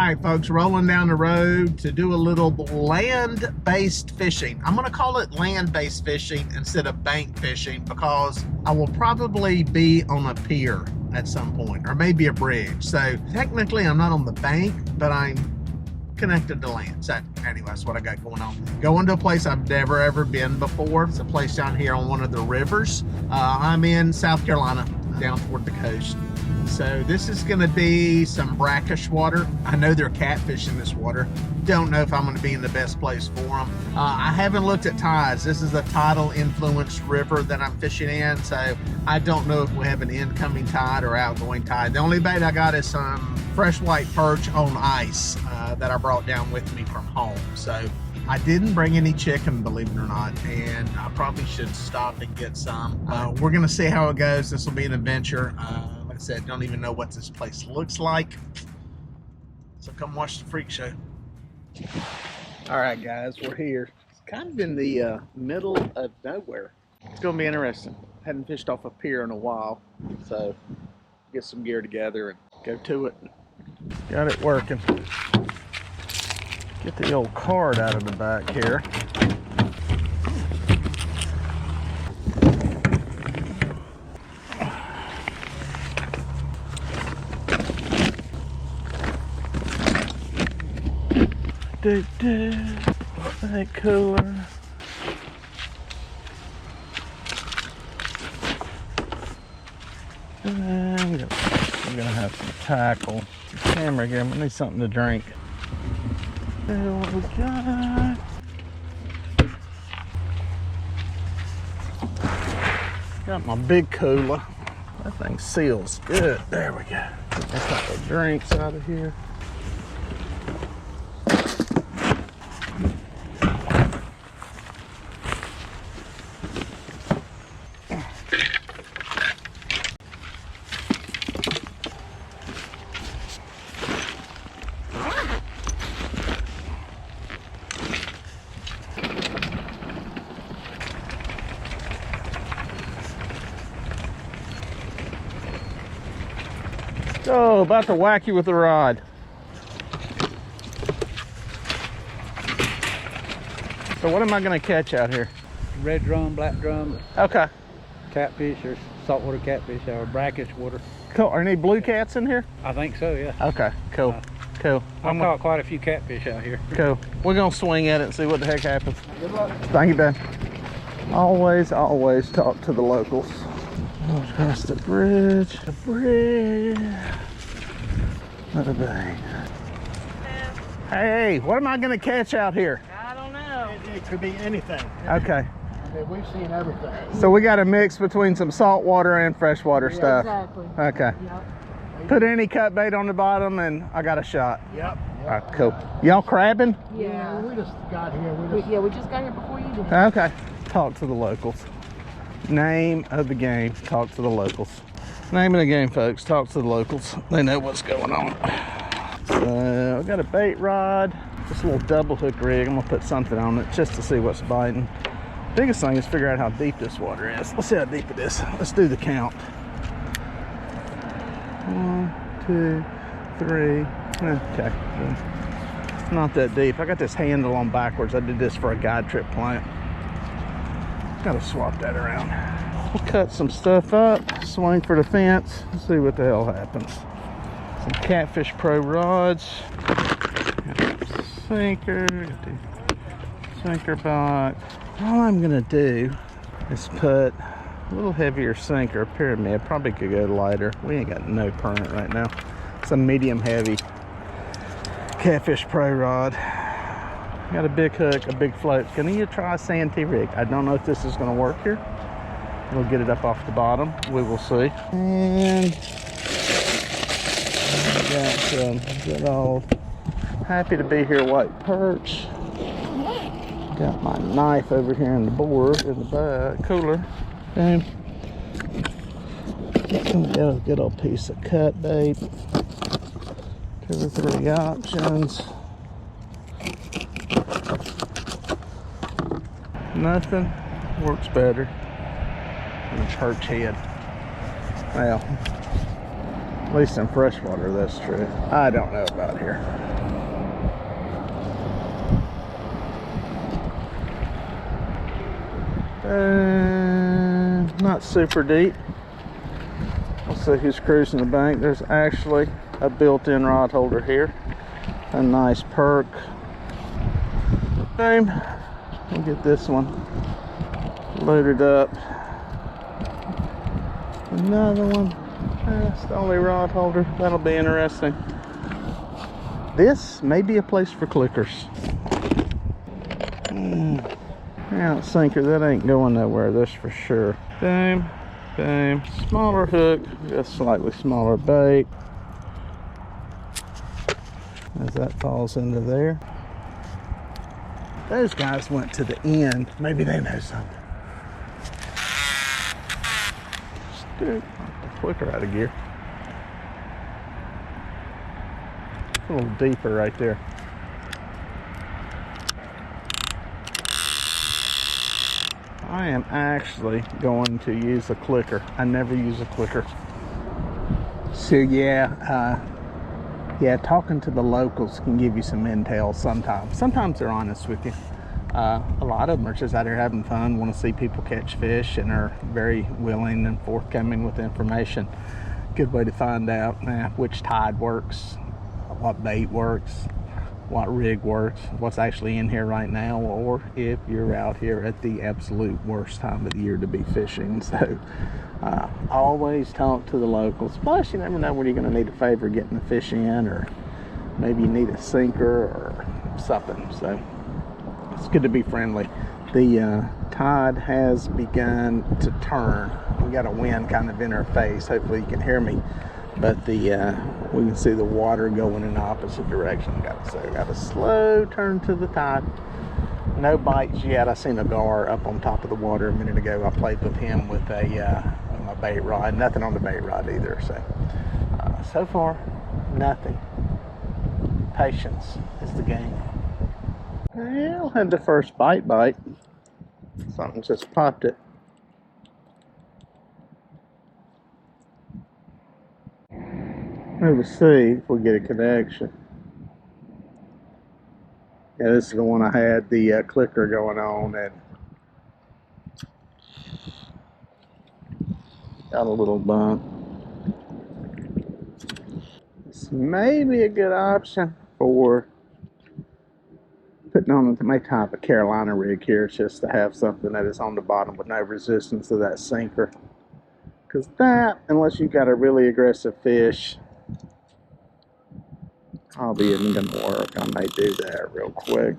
right, folks, rolling down the road to do a little land-based fishing. I'm gonna call it land-based fishing instead of bank fishing because I will probably be on a pier at some point, or maybe a bridge. So technically I'm not on the bank, but I'm connected to land. So anyway, that's what I got going on. Going to a place I've never ever been before. It's a place down here on one of the rivers. I'm in South Carolina, down toward the coast. So this is going to be some brackish water. I know there are catfish in this water. Don't know if I'm going to be in the best place for them. I haven't looked at tides. This is a tidal influenced river that I'm fishing in, so I don't know if we have an incoming tide or outgoing tide. The only bait I got is some fresh white perch on ice that I brought down with me from home. So I didn't bring any chicken, believe it or not, and I probably should stop and get some. We're going to see how it goes. This will be an adventure. Like I said, don't even know what this place looks like. So come watch the freak show. All right, guys, we're here. It's kind of in the middle of nowhere. It's going to be interesting. Hadn't fished off a pier in a while, so get some gear together and go to it. Got it working. Get the old card out of the back here. That cooler. And we're gonna have some tackle. Camera again. We need something to drink. What we got? Got my big cooler. That thing seals good. There we go. Let's got the drinks out of here. Oh, about to whack you with the rod. So what am I going to catch out here? Red drum, black drum. Okay. Catfish or saltwater catfish or brackish water. Cool. Are any blue cats in here? I think so, yeah. Okay, cool. Cool. I've caught quite a few catfish out here. Cool. We're going to swing at it and see what the heck happens. Good luck. Thank you, Ben. Always talk to the locals. Across the bridge. The bridge. What a bang. Hey, what am I going to catch out here? I don't know. It could be anything. Okay. I mean, we've seen everything. So we got a mix between some saltwater and freshwater stuff. Exactly. Okay. Yep. Put any cut bait on the bottom and I got a shot. Yep. All right, cool. Y'all crabbing? Yeah. We just got here. We just got here before you did. Okay. Talk to the locals. Name of the game, talk to the locals. Name of the game, folks, talk to the locals. They know what's going on. So I got a bait rod, just a little double hook rig. I'm gonna put something on it just to see what's biting. Biggest thing is figure out how deep this water is. Let's see how deep it is. Let's do the count. 1, 2, 3. Okay, it's not that deep. I got this handle on backwards. I did this for a guide trip client. Gotta swap that around. We'll cut some stuff up, swing for the fence, see what the hell happens. Some Catfish Pro rods. Sinker, got the sinker box. All I'm gonna do is put a little heavier sinker, pyramid, probably could go lighter. We ain't got no current right now. It's a medium heavy Catfish Pro rod. Got a big hook, a big float. Gonna need to try a Santee rig. I don't know if this is gonna work here. We'll get it up off the bottom. We will see. And got some good old happy to be here white perch. Got my knife over here in the board in the back cooler. And got a good old piece of cut bait. 2 or 3 options. Nothing works better than a perch head. Well, At least in freshwater, that's true. I don't know about here. Not super deep. Let's see who's cruising the bank. There's actually a built-in rod holder here. A nice perk. Boom. We'll get this one loaded up. Another one. That's the only rod holder. That'll be interesting. This may be a place for clickers. Yeah, sinker, that ain't going nowhere, that's for sure. Boom, boom. Smaller hook, just slightly smaller bait. As that falls into there. Those guys went to the end. Maybe they know something. Dude, the flicker out of gear. A little deeper right there. I am actually going to use a clicker. I never use a clicker. So yeah, talking to the locals can give you some intel sometimes. Sometimes they're honest with you. A lot of them are just out here having fun, want to see people catch fish, and are very willing and forthcoming with information. Good way to find out which tide works, what bait works, what rig works, what's actually in here right now, or if you're out here at the absolute worst time of the year to be fishing. So always talk to the locals. Plus, you never know when you're going to need a favor getting the fish in, or maybe you need a sinker or something. So it's good to be friendly. The tide has begun to turn. We got a wind kind of in our face. Hopefully you can hear me. But we can see the water going in the opposite direction. So I got a slow turn to the tide. No bites yet. I seen a gar up on top of the water a minute ago. I played with him with my bait rod. Nothing on the bait rod either. So far, nothing. Patience is the game. Well, had the first bite. Something just popped it. We'll see if we get a connection. Yeah, this is the one I had the clicker going on, and got a little bump. This may be a good option for putting on my type of Carolina rig here. It's just to have something that is on the bottom with no resistance to that sinker. Because that, unless you've got a really aggressive fish, probably isn't going to work. I may do that real quick.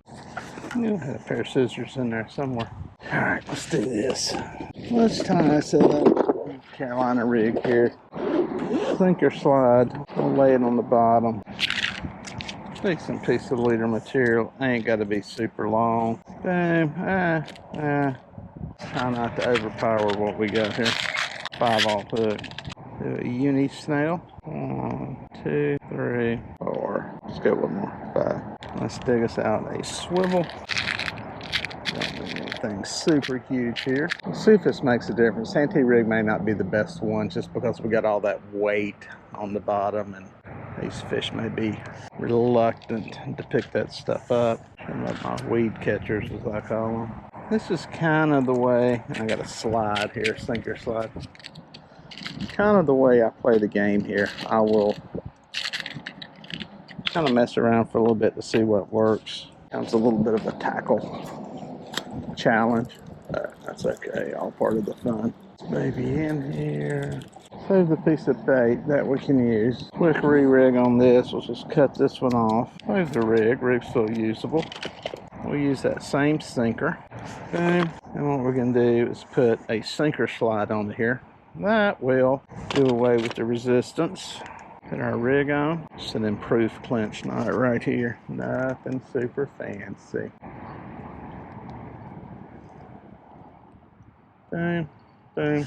I had a pair of scissors in there somewhere. Alright, let's do this. Let's tie this up. Carolina rig here. Sinker slide. I'll lay it on the bottom. Decent piece of leader material. Ain't got to be super long. Boom. Try not to overpower what we got here. 5/0 hook. Do a uni snail. 1, 2, 3, 4. Let's go one more. 5. Let's dig us out a swivel. Don't need anything super huge here. Let's see if this makes a difference. Santee rig may not be the best one just because we got all that weight on the bottom, and these fish may be reluctant to pick that stuff up. Some of my weed catchers, as I call them. This is kind of the way, I got a slide here, sinker slide. Kind of the way I play the game here. I will kind of mess around for a little bit to see what works. Comes a little bit of a tackle challenge, but that's okay, all part of the fun. Maybe in here. Save the piece of bait that we can use. Quick re-rig on this. We'll just cut this one off. Save the rig. Rig's still usable. We'll use that same sinker. Boom. And what we're going to do is put a sinker slide on here. That will do away with the resistance. Put our rig on. It's an improved clinch knot right here. Nothing super fancy. Boom. Boom.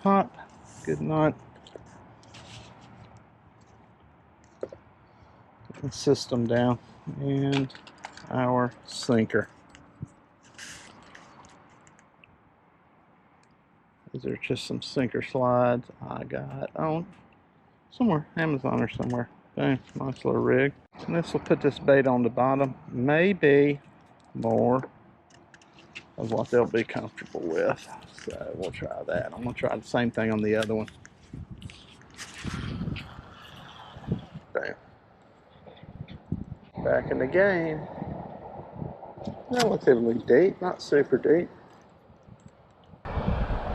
Pop. Good knot. Put the system down. And our sinker. These are just some sinker slides I got on somewhere, Amazon or somewhere. Okay, nice little rig. And this will put this bait on the bottom. Maybe more of what they'll be comfortable with. So we'll try that. I'm gonna try the same thing on the other one. Bam. Back in the game. Relatively deep, not super deep.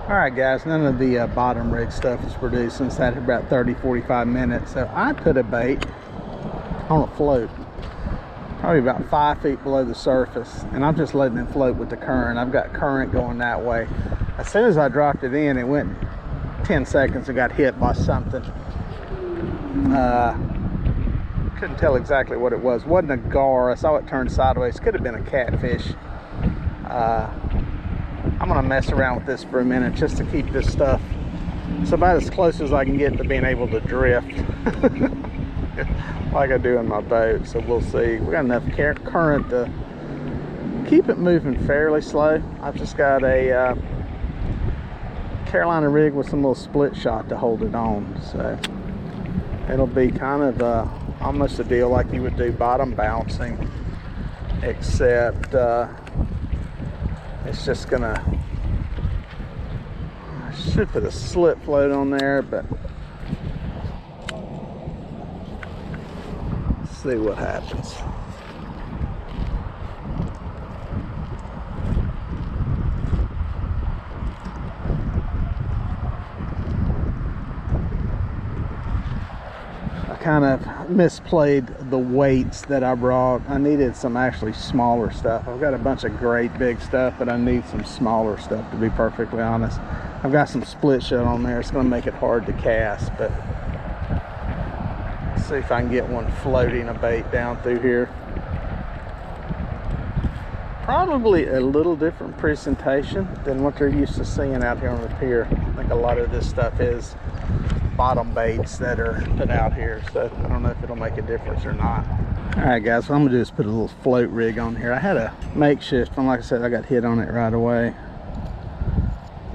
Alright guys, none of the bottom rig stuff is produced since that about 30-45 minutes. So I put a bait on a float, probably about 5 feet below the surface, and I'm just letting it float with the current. I've got current going that way. As soon as I dropped it in, it went 10 seconds and got hit by something. Couldn't tell exactly what it was. Wasn't a gar. I saw it turn sideways. Could have been a catfish. I'm gonna mess around with this for a minute just to keep this stuff it's about as close as I can get to being able to drift like I do in my boat. So we'll see. We got enough current to keep it moving fairly slow. I've just got a Carolina rig with some little split shot to hold it on, so it'll be kind of almost a deal like you would do bottom bouncing, except it's just gonna, I should put a slip float on there, but let's see what happens. Kind of misplayed the weights that I brought. I needed some actually smaller stuff. I've got a bunch of great big stuff, but I need some smaller stuff, to be perfectly honest. I've got some split shot on there. It's going to make it hard to cast, but let's see if I can get one floating a bait down through here. Probably a little different presentation than what they're used to seeing out here on the pier. I think a lot of this stuff is bottom baits that are put out here, so I don't know if it'll make a difference or not. All right guys, what I'm gonna do is put a little float rig on here. I had a makeshift one, like I said, I got hit on it right away.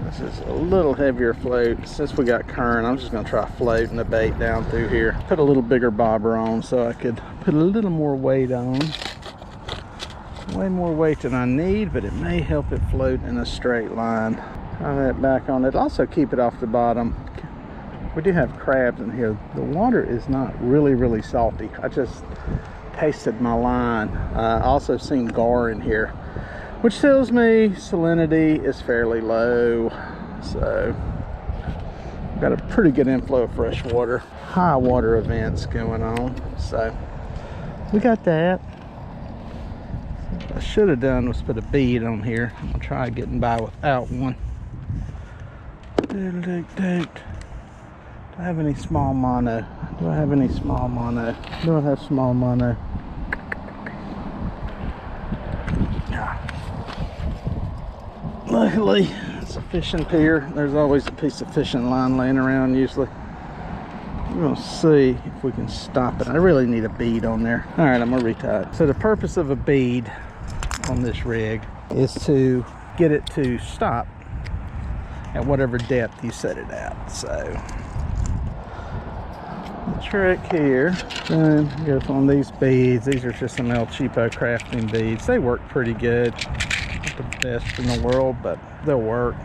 This is a little heavier float. Since we got current, I'm just gonna try floating the bait down through here. Put a little bigger bobber on so I could put a little more weight on. Way more weight than I need, but it may help it float in a straight line. Try that back on it. Also keep it off the bottom. We do have crabs in here. The water is not really salty. I just tasted my line. Also seen gar in here, which tells me salinity is fairly low. So got a pretty good inflow of fresh water. High water events going on. So we got that. What I should have done was put a bead on here. I'm gonna try getting by without one. Do I have any small mono? Do I have any small mono? Do I have small mono? Luckily, it's a fishing pier. There's always a piece of fishing line laying around usually. We're gonna see if we can stop it. I really need a bead on there. All right, I'm gonna retie it. So the purpose of a bead on this rig is to get it to stop at whatever depth you set it at. So the trick here, then goes on these beads. These are just some El Cheapo crafting beads. They work pretty good. Not the best in the world, but they'll work.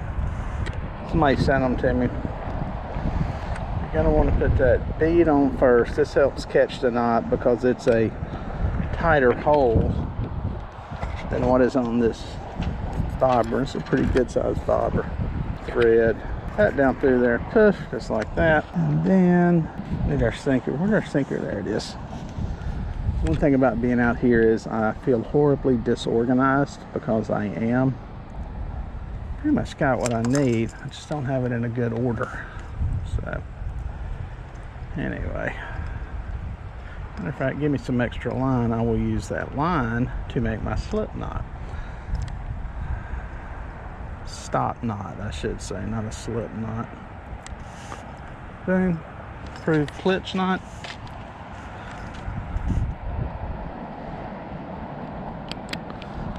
Somebody sent them to me. You're gonna want to put that bead on first. This helps catch the knot because it's a tighter hole than what is on this bobber. It's a pretty good sized bobber. Thread that down through there, push, just like that. And then need our sinker. Where's our sinker? There it is. One thing about being out here is I feel horribly disorganized because I am. Pretty much got what I need. I just don't have it in a good order. So anyway, matter of fact, give me some extra line. I will use that line to make my slip knot. Stop knot, I should say, not a slip knot. Boom. Approved klitsch knot.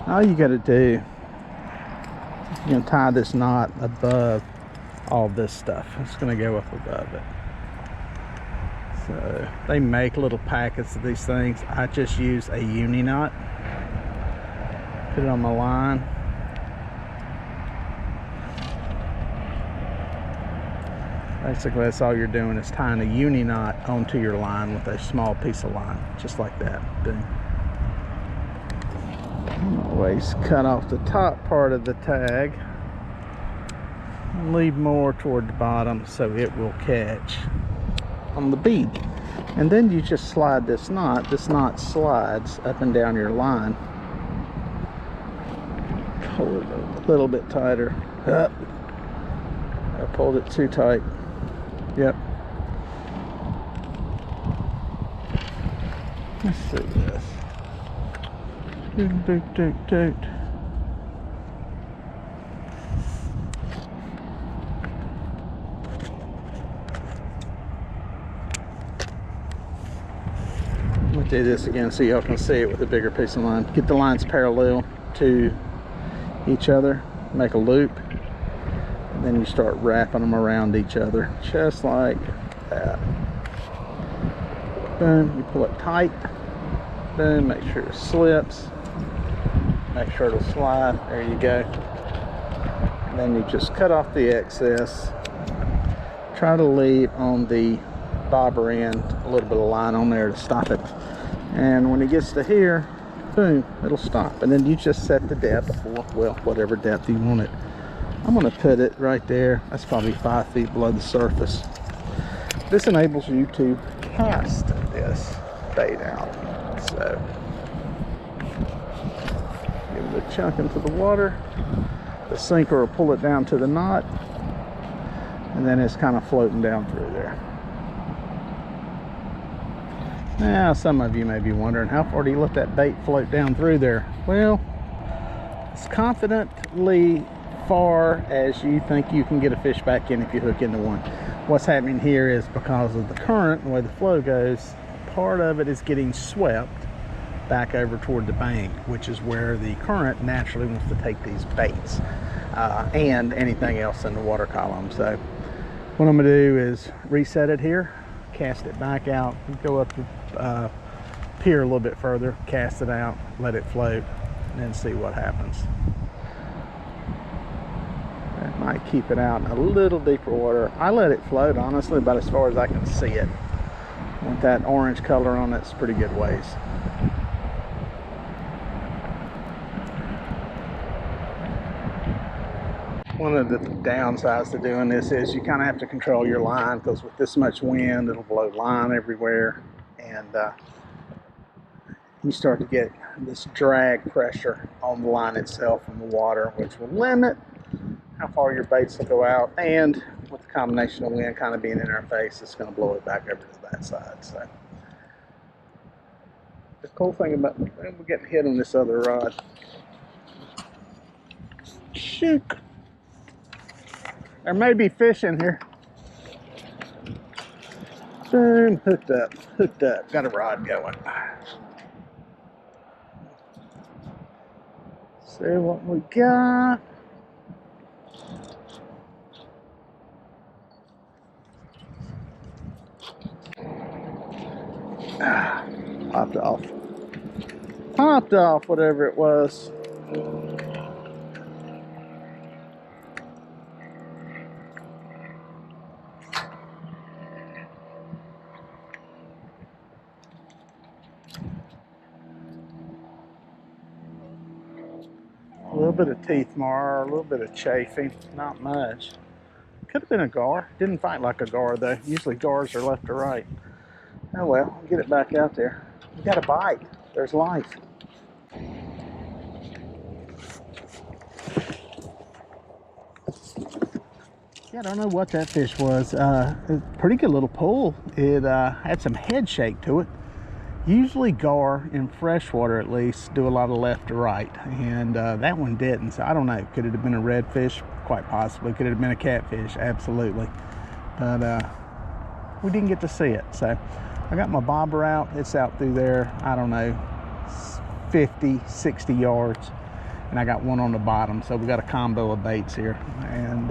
All you got to do, you're going to tie this knot above all this stuff. It's going to go up above it. So they make little packets of these things. I just use a uni knot. Put it on my line. Basically, that's all you're doing is tying a uni knot onto your line with a small piece of line, just like that. Boom. Always cut off the top part of the tag. Leave more toward the bottom so it will catch on the bead. And then you just slide this knot. This knot slides up and down your line. Pull it a little bit tighter. Up. I pulled it too tight. Yep. Let's see this. Doot, doot, doot, doot. Let me do this again so y'all can see it with a bigger piece of line. Get the lines parallel to each other. Make a loop. And then you start wrapping them around each other, just like that. Boom, you pull it tight. Boom, make sure it slips. Make sure it'll slide. There you go. And then you just cut off the excess. Try to leave on the bobber end a little bit of line on there to stop it. And when it gets to here, boom, it'll stop. And then you just set the depth for, well, whatever depth you want it. I'm going to put it right there. That's probably 5 feet below the surface. This enables you to cast this bait out. So, give it a chunk into the water. The sinker will pull it down to the knot. And then it's kind of floating down through there. Now, some of you may be wondering, how far do you let that bait float down through there? Well, as confidently far as you think you can get a fish back in if you hook into one. What's happening here is because of the current, the way the flow goes, part of it is getting swept back over toward the bank, which is where the current naturally wants to take these baits and anything else in the water column. So what I'm going to do is reset it here, cast it back out, go up the pier a little bit further, cast it out, let it float, and then see what happens. That might keep it out in a little deeper water. I let it float, honestly, about as far as I can see it. With that orange color on it, it's pretty good ways. One of the downsides to doing this is you kind of have to control your line, because with this much wind, it'll blow line everywhere, and you start to get this drag pressure on the line itself from the water, which will limit how far your baits will go out, and with the combination of wind kind of being in our face, it's going to blow it back over to that side. So the cool thing about we're getting hit on this other rod. Shoot, there may be fish in here. Boom, hooked up, got a rod going. See what we got. Popped off whatever it was. A little bit of teeth mar, a little bit of chafing, not much. Could have been a gar. Didn't fight like a gar though. Usually gars are left to right. Oh well, get it back out there. You got a bite. There's life. Yeah, I don't know what that fish was. A pretty good little pull. It had some head shake to it. Usually gar, in freshwater at least, do a lot of left to right, and that one didn't. So I don't know. Could it have been a redfish? Quite possibly. Could it have been a catfish? Absolutely. But we didn't get to see it. So I got my bobber out. It's out through there, I don't know, 50, 60 yards. And I got one on the bottom. So we got a combo of baits here. And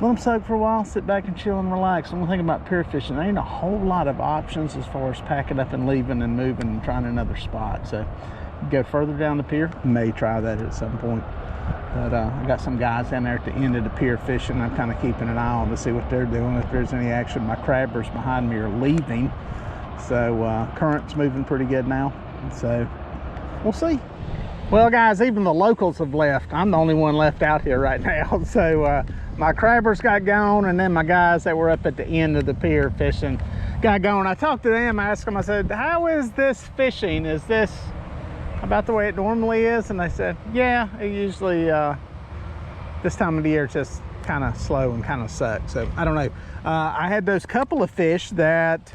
let them soak for a while, sit back and chill and relax. The only thing about pier fishing, there ain't a whole lot of options as far as packing up and leaving and moving and trying another spot. So go further down the pier, may try that at some point. But I got some guys down there at the end of the pier fishing. I'm kind of keeping an eye on to see what they're doing, if there's any action. My crabbers behind me are leaving, so current's moving pretty good now, so we'll see. Well guys, even the locals have left. I'm the only one left out here right now. So my crabbers got gone, and then my guys that were up at the end of the pier fishing got gone. I talked to them, I asked them, I said, how is this fishing? Is this about the way it normally is? And they said, yeah, it usually this time of the year it's just kind of slow and kind of sucks. So I don't know. I had those couple of fish that,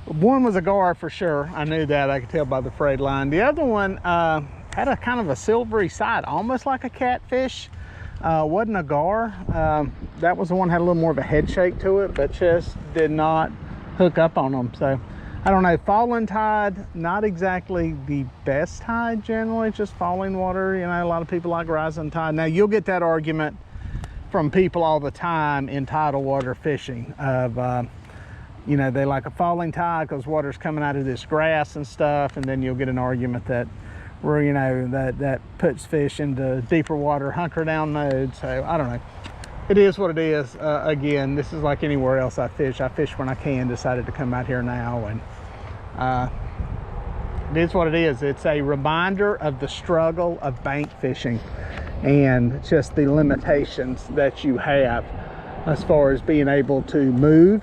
one was a gar for sure. I knew that, I could tell by the frayed line. The other one had a kind of a silvery side, almost like a catfish. Wasn't a gar. That was the one that had a little more of a head shake to it, but just did not hook up on them. So I don't know, falling tide, not exactly the best tide generally, just falling water. You know, a lot of people like rising tide. Now you'll get that argument from people all the time in tidal water fishing of, you know, they like a falling tide because water's coming out of this grass and stuff, and then you'll get an argument that, where, you know, that puts fish into deeper water, hunker down mode. So I don't know. It is what it is. Again, this is like anywhere else I fish. I fish when I can. Decided to come out here now, and it is what it is. It's a reminder of the struggle of bank fishing and just the limitations that you have as far as being able to move,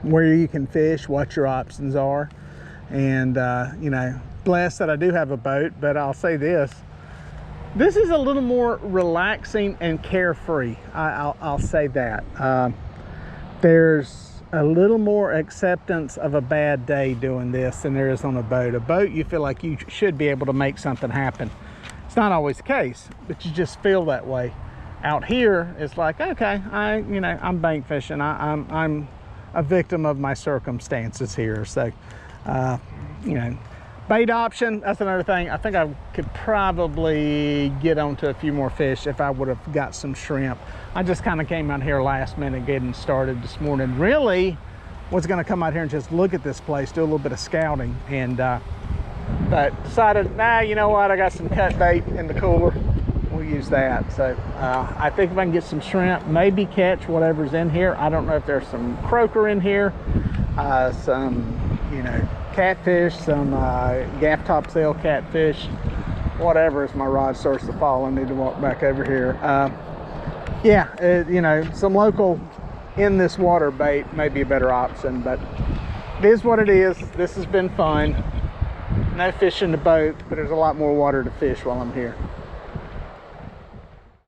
where you can fish, what your options are. And you know, blessed that I do have a boat, but I'll say this is a little more relaxing and carefree. I'll say that. There's a little more acceptance of a bad day doing this than there is on a boat. A boat, you feel like you should be able to make something happen. It's not always the case, but you just feel that way. Out here, it's like, okay, you know, I'm bank fishing. I'm a victim of my circumstances here. So, you know, bait option, that's another thing. I think I could probably get onto a few more fish if I would have got some shrimp. I just kind of came out here last minute getting started this morning. Really was going to come out here and just look at this place, do a little bit of scouting, and but decided, nah, you know what, I got some cut bait in the cooler, we'll use that. So I think if I can get some shrimp, maybe catch whatever's in here. I don't know if there's some croaker in here, some, you know, catfish, some gaff topsail catfish, whatever. As my rod starts to fall, I need to walk back over here. Yeah, you know, some local in this water bait may be a better option, but it is what it is. This has been fun. No fish in the boat, but there's a lot more water to fish while I'm here.